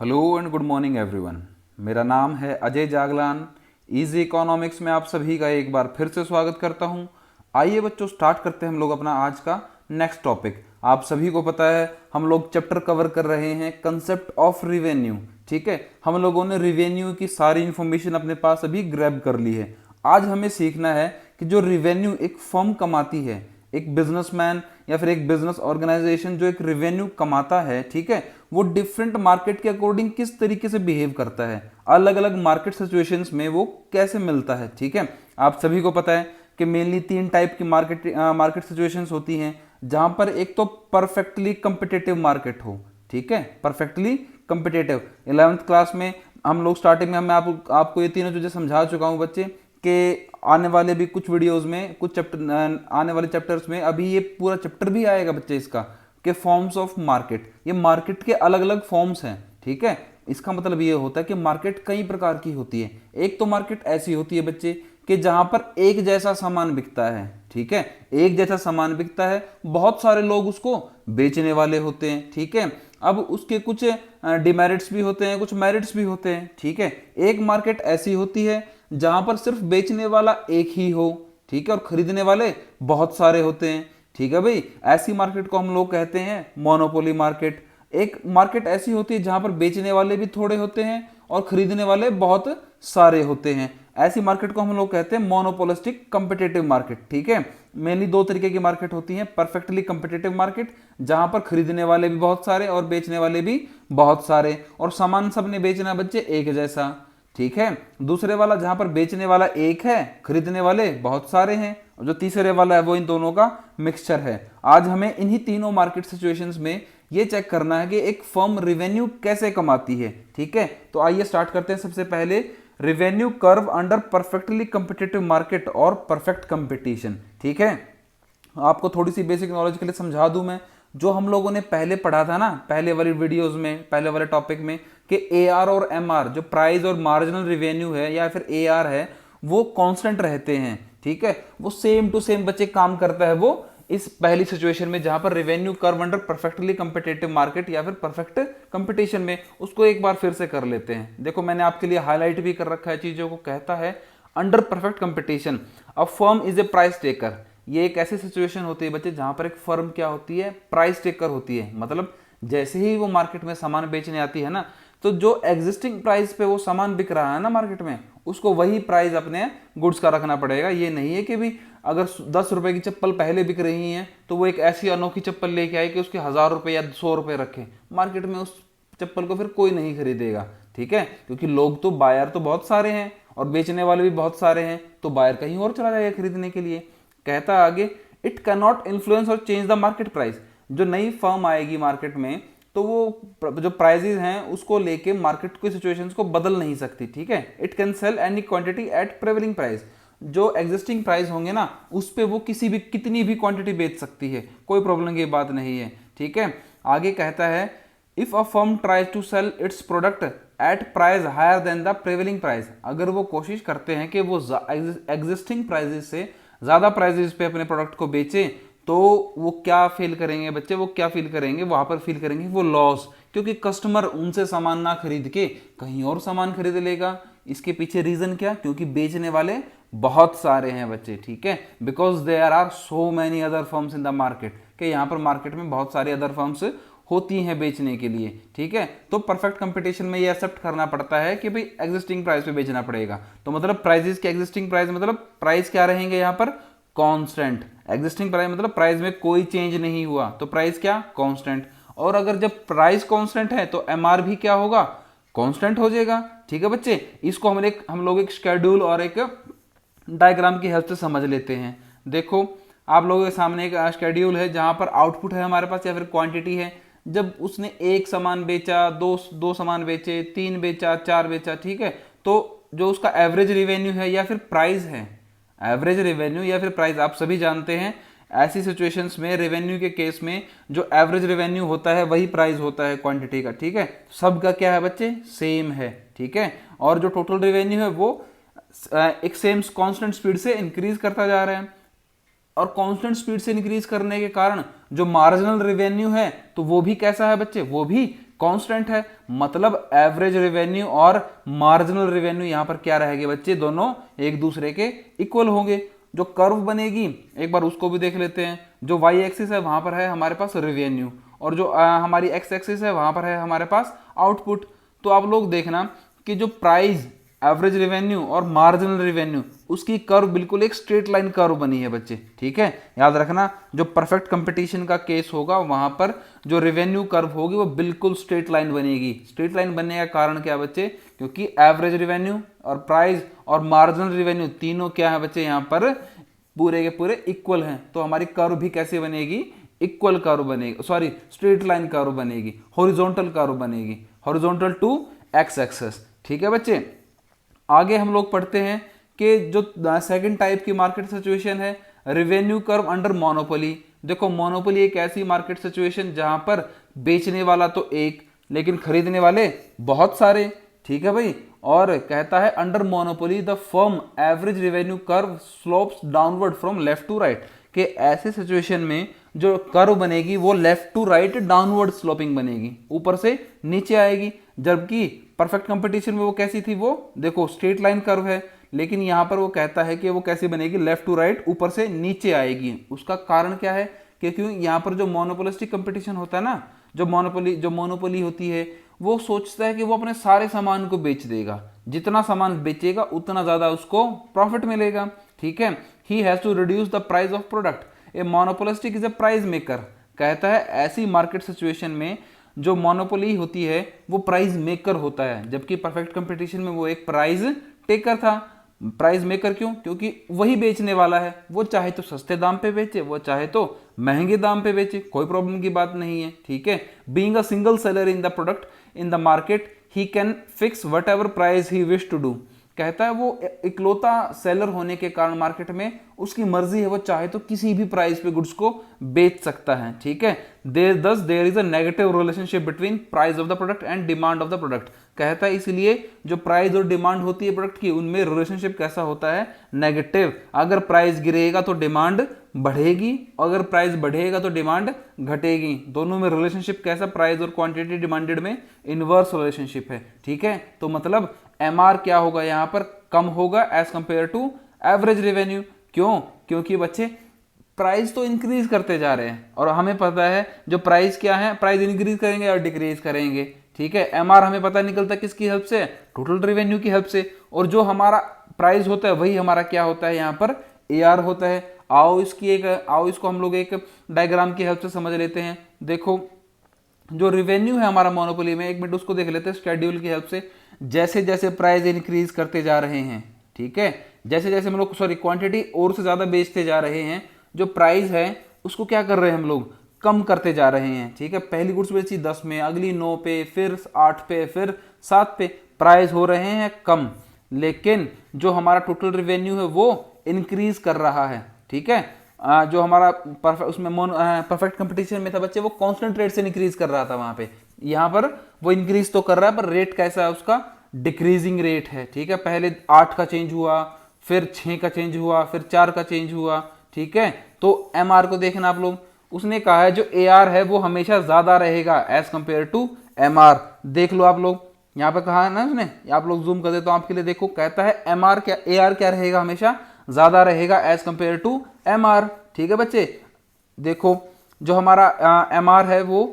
Hello and good morning everyone. मेरा नाम है अजय जागलान। इजी इकोनॉमिक्स में आप सभी का एक बार फिर से स्वागत करता हूं। आइए बच्चों, स्टार्ट करते हैं हम लोग अपना आज का नेक्स्ट टॉपिक। आप सभी को पता है हम लोग चैप्टर कवर कर रहे हैं कंसेप्ट ऑफ रिवेन्यू। ठीक है, हम लोगों ने रिवेन्यू की सारी इंफॉर्मेशन अपने पास अभी ग्रैब कर ली है। आज हमें सीखना है कि जो रिवेन्यू एक फर्म कमाती है, एक बिजनेसमैन या फिर एक बिजनेस ऑर्गेनाइजेशन जो एक रेवेन्यू कमाता है, ठीक है, वो डिफरेंट मार्केट के अकॉर्डिंग किस तरीके से बिहेव करता है, अलग अलग मार्केट सिचुएशंस में वो कैसे मिलता है। ठीक है, आप सभी को पता है कि मेनली तीन टाइप की मार्केट सिचुएशंस होती हैं, जहां पर एक तो परफेक्टली कंपिटेटिव मार्केट हो। ठीक है, परफेक्टली कंपिटेटिव 11th क्लास में हम लोग स्टार्टिंग में मैं आपको ये तीनों चीजें समझा चुका हूं बच्चे कि आने वाले भी कुछ वीडियोस में कुछ चैप्टर आने वाले चैप्टर्स में अभी ये पूरा चैप्टर भी आएगा बच्चे इसका कि फॉर्म्स ऑफ मार्केट। ये मार्केट के अलग अलग फॉर्म्स हैं। ठीक है, इसका मतलब ये होता है कि मार्केट कई प्रकार की होती है। एक तो मार्केट ऐसी होती है बच्चे कि जहां पर एक जैसा सामान बिकता है। ठीक है, एक जैसा सामान बिकता है, बहुत सारे लोग उसको बेचने वाले होते हैं। ठीक है, अब उसके कुछ डिमेरिट्स भी होते हैं, कुछ मेरिट्स भी होते हैं। ठीक है, एक मार्केट ऐसी होती है जहां पर सिर्फ बेचने वाला एक ही हो, ठीक है, और खरीदने वाले बहुत सारे होते हैं। ठीक है भाई, ऐसी मार्केट को हम लोग कहते हैं मोनोपोली मार्केट। एक मार्केट ऐसी होती है जहां पर बेचने वाले भी थोड़े होते हैं और खरीदने वाले बहुत सारे होते हैं। ऐसी मार्केट को हम लोग कहते हैं मोनोपोलिस्टिक कंपिटेटिव मार्केट। ठीक है, मेनली दो तरीके की मार्केट होती है, परफेक्टली कंपिटेटिव मार्केट जहां पर खरीदने वाले भी बहुत सारे और बेचने वाले भी बहुत सारे, और सामान सबने बेचना बच्चे एक जैसा। ठीक है, दूसरे वाला जहां पर बेचने वाला एक है, खरीदने वाले बहुत सारे हैं, और जो तीसरे वाला है वो इन दोनों का मिक्सचर है। आज हमें इन्हीं तीनों मार्केट सिचुएशंस में ये चेक करना है कि एक फर्म रिवेन्यू कैसे कमाती है। ठीक है, तो आइए स्टार्ट करते हैं। सबसे पहले revenue curve under perfectly competitive market और परफेक्ट कंपटीशन। ठीक है, आपको थोड़ी सी बेसिक नॉलेज के लिए समझा दूं मैं, जो हम लोगों ने पहले पढ़ा था ना, पहले वाली वीडियोस में, पहले वाले टॉपिक में, कि एआर और एमआर जो प्राइस और मार्जिनल रिवेन्यू है या फिर एआर है, वो कांस्टेंट रहते हैं। ठीक है, वो सेम टू सेम बच्चे काम करता है वो इस पहली सिचुएशन में जहां पर revenue curve under perfectly competitive market या फिर परफेक्ट कंपटीशन में। उसको एक बार फिर से कर लेते हैं। देखो, मैंने आपके लिए हाईलाइट भी कर रखा है चीजों को। कहता है under perfect competition a firm is a price taker. ये एक ऐसी सिचुएशन होती है बच्चे जहां पर एक फर्म क्या होती है, प्राइस टेकर होती है। मतलब जैसे ही वो मार्केट में सामान बेचने आती है ना, तो जो एग्जिस्टिंग प्राइस पे वो सामान बिक रहा है ना मार्केट में, उसको वही प्राइस अपने गुड्स का रखना पड़ेगा। ये नहीं है कि भी अगर 10 रुपए की चप्पल पहले बिक रही है तो वो एक ऐसी अनोखी चप्पल लेके आए कि उसके 1000 रुपए या 100 रुपए रखे मार्केट में, उस चप्पल को फिर कोई नहीं खरीदेगा। ठीक है, क्योंकि लोग तो बायर तो बहुत सारे हैं और बेचने वाले भी बहुत सारे हैं, तो बायर कहीं और चला जाएगा खरीदने के लिए। कहता है आगे, इट कैन नॉट इन्फ्लुएंस और चेंज द मार्केट प्राइस। जो नई फर्म आएगी मार्केट में, तो वो जो प्राइजेस हैं उसको लेके मार्केट की सिचुएशंस को बदल नहीं सकती। ठीक है, it can sell any quantity at prevailing price. जो एग्जिस्टिंग प्राइस होंगे ना, उस पे वो कितनी भी क्वांटिटी बेच सकती है, कोई प्रॉब्लम की बात नहीं है। ठीक है, आगे कहता है, if a firm tries to sell its product at price higher than the prevailing price. अगर वो कोशिश करते हैं कि वो एग्जिस्टिंग प्राइजेस से ज्यादा प्राइजेस पे अपने प्रोडक्ट को बेचें, तो वो क्या फील करेंगे बच्चे, वो क्या फील करेंगे, वहां पर फील करेंगे वो लॉस, क्योंकि कस्टमर उनसे सामान ना खरीद के कहीं और सामान खरीद लेगा। इसके पीछे रीजन क्या, क्योंकि बेचने वाले बहुत सारे हैं बच्चे। ठीक है, because there are so many other firms in the market, कि यहाँ पर मार्केट में बहुत सारी अदर फर्म्स होती हैं बेचने के लिए। ठीक है, तो परफेक्ट कंपटीशन में ये एक्सेप्ट करना पड़ता है कि भाई एग्जिस्टिंग प्राइस पे बेचना पड़ेगा। तो मतलब प्राइजेस के एग्जिस्टिंग प्राइस, मतलब प्राइस क्या रहेंगे यहाँ पर, कांस्टेंट। एग्जिस्टिंग प्राइस मतलब प्राइस में कोई चेंज नहीं हुआ, तो प्राइस क्या, कांस्टेंट। और अगर जब प्राइस कांस्टेंट है तो एमआर भी क्या होगा, कांस्टेंट हो जाएगा। ठीक है बच्चे, इसको हम लोग एक शेड्यूल और एक डायग्राम की हेल्प से समझ लेते हैं। देखो, आप लोगों के सामने एक शेड्यूल है जहां पर आउटपुट है हमारे पास या फिर क्वांटिटी है। जब उसने एक सामान बेचा, दो सामान बेचे, 3 बेचा, 4 बेचा, ठीक है, तो जो उसका एवरेज रिवेन्यू है या फिर प्राइस है, एवरेज रेवेन्यू या फिर प्राइस, आप सभी जानते हैं ऐसी सिचुएशंस में रेवेन्यू के केस में जो एवरेज रेवेन्यू होता है वही प्राइस होता है क्वांटिटी का। ठीक है, सबका क्या है बच्चे, सेम है। ठीक है, और जो टोटल रेवेन्यू है वो एक सेम कांस्टेंट स्पीड से इंक्रीज करता जा रहा है, और कांस्टेंट स्पीड से इंक्रीज करने के कारण जो मार्जिनल रेवेन्यू है तो वो भी कैसा है बच्चे, वो भी कांस्टेंट है, मतलब एवरेज रेवेन्यू और मार्जिनल रेवेन्यू यहां पर क्या रहेंगे बच्चे, दोनों एक दूसरे के इक्वल होंगे। जो कर्व बनेगी एक बार उसको भी देख लेते हैं। जो वाई एक्सिस है वहां पर है हमारे पास रेवेन्यू, और जो हमारी एक्स एक्सिस है वहां पर है हमारे पास आउटपुट। तो आप लोग देखना कि जो प्राइस, एवरेज रेवेन्यू और मार्जिनल रेवेन्यू, उसकी कर्व बिल्कुल एक स्ट्रेट लाइन कर्व बनी है बच्चे, ठीक है। याद रखना जो परफेक्ट कंपटीशन का केस होगा वहां पर जो रेवेन्यू कर्व होगी वो बिल्कुल स्ट्रेट लाइन बनेगी। स्ट्रेट लाइन बनने का कारण क्या बच्चे, क्योंकि एवरेज रेवेन्यू और प्राइस और मार्जिनल रेवेन्यू तीनों क्या है बच्चे, यहाँ पर पूरे के पूरे इक्वल हैं। तो हमारी कर्व भी कैसे बनेगी, इक्वल कर्व बनेगी, सॉरी स्ट्रेट लाइन कर्व बनेगी, हॉरिजॉन्टल कर्व बनेगी, हॉरिजॉन्टल टू एक्स एक्सिस, ठीक है बच्चे। आगे हम लोग पढ़ते हैं कि जो सेकंड टाइप की मार्केट सिचुएशन है, रेवेन्यू कर्व अंडर मोनोपोली। देखो मोनोपोली एक ऐसी मार्केट सिचुएशन जहां पर बेचने वाला तो एक लेकिन खरीदने वाले बहुत सारे, ठीक है भाई। और कहता है under monopoly the firm average revenue curve slopes downward from left to right, कि ऐसे सिचुएशन में जो कर्व बनेगी वो left to right downward sloping बनेगी, ऊपर से नीचे आएगी। जबकि परफेक्ट कंपटीशन में वो कैसी थी, वो देखो स्ट्रेट लाइन कर्व है, लेकिन यहां पर वो कहता है कि वो कैसी बनेगी, लेफ्ट टू राइट, ऊपर से नीचे आएगी। उसका कारण क्या है, क्योंकि यहां पर जो मोनोपोलिस्टिक कंपटीशन होता है ना, जो मोनोपोली होती है, वो सोचता है कि वो अपने सारे सामान को बेच देगा, जितना सामान बेचेगा उतना ज्यादा उसको प्रॉफिट मिलेगा, ठीक है। He has to reduce the price of product, a monopolistic is a price maker. कहता है ऐसी मार्केट सिचुएशन में जो मोनोपोली होती है वो प्राइस मेकर होता है, जबकि परफेक्ट कंपटीशन में वो एक प्राइस टेकर था। प्राइस मेकर क्यों, क्योंकि वही बेचने वाला है, वो चाहे तो सस्ते दाम पे बेचे, वो चाहे तो महंगे दाम पे बेचे, कोई प्रॉब्लम की बात नहीं है, ठीक है। Being a single seller in the product in the market he can fix whatever price he wish to do. कहता है वो इकलौता सेलर होने के कारण मार्केट में उसकी मर्जी है, वो चाहे तो किसी भी प्राइस पे गुड्स को बेच सकता है, ठीक है। There is a negative relationship between price of the product and demand of the product. कहता है इसलिए जो प्राइस और डिमांड होती है प्रोडक्ट की, उनमें रिलेशनशिप कैसा होता है, नेगेटिव। अगर प्राइस गिरेगा तो डिमांड बढ़ेगी, अगर प्राइस बढ़ेगा तो डिमांड घटेगी। दोनों में रिलेशनशिप कैसा, प्राइस और क्वांटिटी डिमांडेड में इनवर्स रिलेशनशिप है, ठीक है। तो मतलब एमआर क्या होगा, यहां पर कम होगा as compared to average revenue. क्यों, क्योंकि बच्चे प्राइस तो इंक्रीज करते जा रहे हैं, और हमें पता है जो प्राइस क्या है, प्राइस इंक्रीज करेंगे और डिक्रीज करेंगे, ठीक है। एमआर हमें पता निकलता है किसकी हेल्प से, टोटल रेवेन्यू की हेल्प से। और जो हमारा प्राइस होता है वही हमारा क्या होता है, यहाँ पर एआर होता है। आओ इसको हम लोग एक डायग्राम की हेल्प से समझ लेते हैं। देखो जो रेवेन्यू है हमारा मोनोपोली में, एक मिनट उसको देख लेते हैं शेड्यूल की हेल्प से। जैसे जैसे प्राइस इंक्रीज करते जा रहे हैं, ठीक है, जैसे जैसे हम लोग क्वांटिटी और से ज्यादा बेचते जा रहे हैं, जो प्राइस है उसको क्या कर रहे हैं हम लोग, कम करते जा रहे हैं, ठीक है। पहली गुड्स बेची 10 में, अगली 9 पे, फिर 8 पे, फिर 7 पे, प्राइस हो रहे हैं कम, लेकिन जो हमारा टोटल रेवेन्यू है वो इंक्रीज कर रहा है, ठीक है। जो हमारा परफेक्ट कंपटीशन में था बच्चे, वो कांस्टेंट रेट से इंक्रीज कर रहा था वहां पे। यहाँ पर वो इंक्रीज तो कर रहा है पर रेट कैसा है उसका, डिक्रीजिंग रेट है, ठीक है। पहले 8 का चेंज हुआ, फिर 6 का चेंज हुआ, फिर 4 का चेंज हुआ, ठीक है। तो एमआर को देखना आप लोग, उसने कहा है जो एआर है वो हमेशा ज्यादा रहेगा एज कंपेयर टू एमआर। देख लो आप लोग, यहाँ पे कहा है ना उसने, आप लोग जूम कर देता हूं आपके लिए, देखो कहता है एमआर क्या, एआर क्या रहेगा, हमेशा ज्यादा रहेगा एज कंपेयर टू एमआर, ठीक है बच्चे। देखो जो हमारा एमआर है वो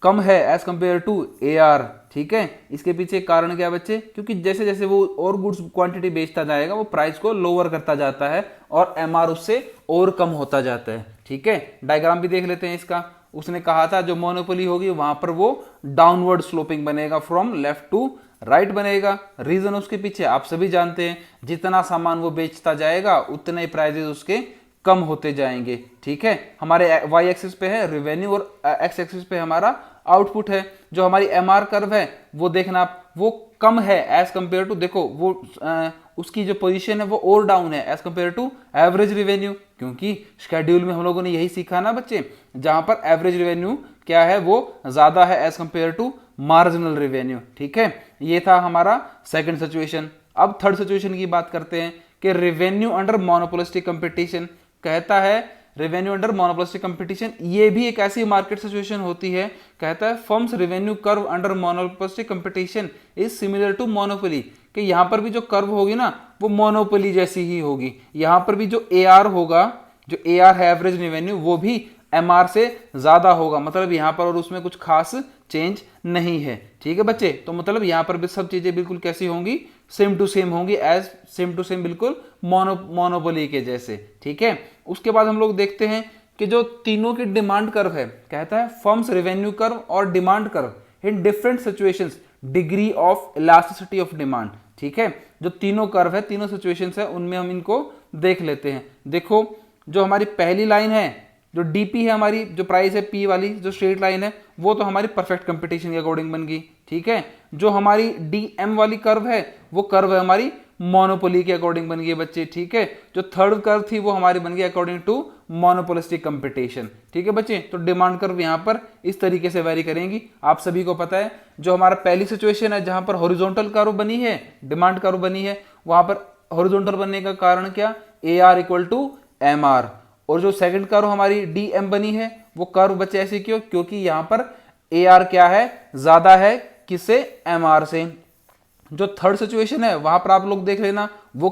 कम है एज कंपेयर टू एआर, ठीक है। इसके पीछे कारण क्या बच्चे, क्योंकि जैसे जैसे वो और गुड्स क्वांटिटी बेचता जाएगा वो प्राइस को लोअर करता जाता है और एमआर उससे और कम होता जाता है, ठीक है। डायग्राम भी देख लेते हैं इसका। उसने कहा था जो मोनोपोली होगी वहां पर वो डाउनवर्ड स्लोपिंग बनेगा, फ्रॉम लेफ्ट टू राइट बनेगा। रीजन उसके पीछे आप सभी जानते हैं, जितना सामान वो बेचता जाएगा उतने प्राइजेस उसके कम होते जाएंगे, ठीक है। हमारे वाई एक्सिस पे है रेवेन्यू और एक्स एक्सिस पे हमारा आउटपुट है। जो हमारी एमआर कर्व है वो देखना आप, वो कम है एज कंपेयर टू, देखो वो उसकी जो पोजीशन है वो और डाउन है as compared to average revenue, क्योंकि शेड्यूल में हम लोगों ने यही सीखा ना बच्चे, जहां पर एवरेज रेवेन्यू क्या है वो ज्यादा है as compared to marginal revenue, ठीक है। ये था हमारा सेकंड सिचुएशन। अब थर्ड सिचुएशन की बात करते हैं कि रेवेन्यू अंडर मोनोपोलिस्टिक कंपटीशन। कहता है रेवेन्यू अंडर मोनोपोलिस्टिक कंपटीशन, ये भी एक ऐसी मार्केट सिचुएशन होती है, कहता है firm's revenue curve under monopolistic competition is similar to monopoly, कि यहां पर भी जो कर्व होगी ना वो मोनोपोली जैसी ही होगी। यहां पर भी जो AR होगा, जो AR है एवरेज रेवेन्यू, वो भी MR से ज्यादा होगा, मतलब यहां पर और उसमें कुछ खास चेंज नहीं है। ठीक है बच्चे, तो मतलब यहां पर भी सब चीजें बिल्कुल कैसी होंगी, सेम टू सेम होंगी, एज सेम टू सेम, बिल्कुल मोनोपोली के जैसे। ठीक है, उसके बाद हम लोग देखते हैं कि जो तीनों की डिमांड कर्व है, कहता है फर्म्स रेवेन्यू कर्व और demand curve in different situations degree of elasticity of demand. ठीक है, जो तीनों कर्व है, तीनों सिचुएशंस है, उनमें हम इनको देख लेते हैं। देखो, जो हमारी पहली लाइन है, जो डीपी है हमारी, जो प्राइस है पी वाली, जो स्ट्रेट लाइन है, वो तो हमारी परफेक्ट कंपटीशन के अकॉर्डिंग बन गई। ठीक है, जो हमारी डीएम वाली कर्व है, वो कर्व है हमारी मोनोपोली के अकॉर्डिंग बन गई बच्चे। ठीक है, जो थर्ड कर्व थी वो हमारी बन गई अकॉर्डिंग टू मोनोपोलिस्टिक कंपटीशन। ठीक है बच्चे, तो डिमांड कर्व यहां पर इस तरीके से वेरी करेंगी। आप सभी को पता है, जो हमारा पहली सिचुएशन है जहां पर हॉरिजॉन्टल कर्व बनी है, डिमांड कर्व बनी है, वहां पर हॉरिजॉन्टल बनने का कारण क्या, AR इक्वल टू MR। और जो सेकंड कर्व हमारी DM बनी है, वो कर्व बच्चे ऐसे क्यों, क्योंकि यहां पर AR क्या है, ज्यादा है किससे, MR से। जो थर्ड सिचुएशन है वहां पर आप लोग देख लेना, वो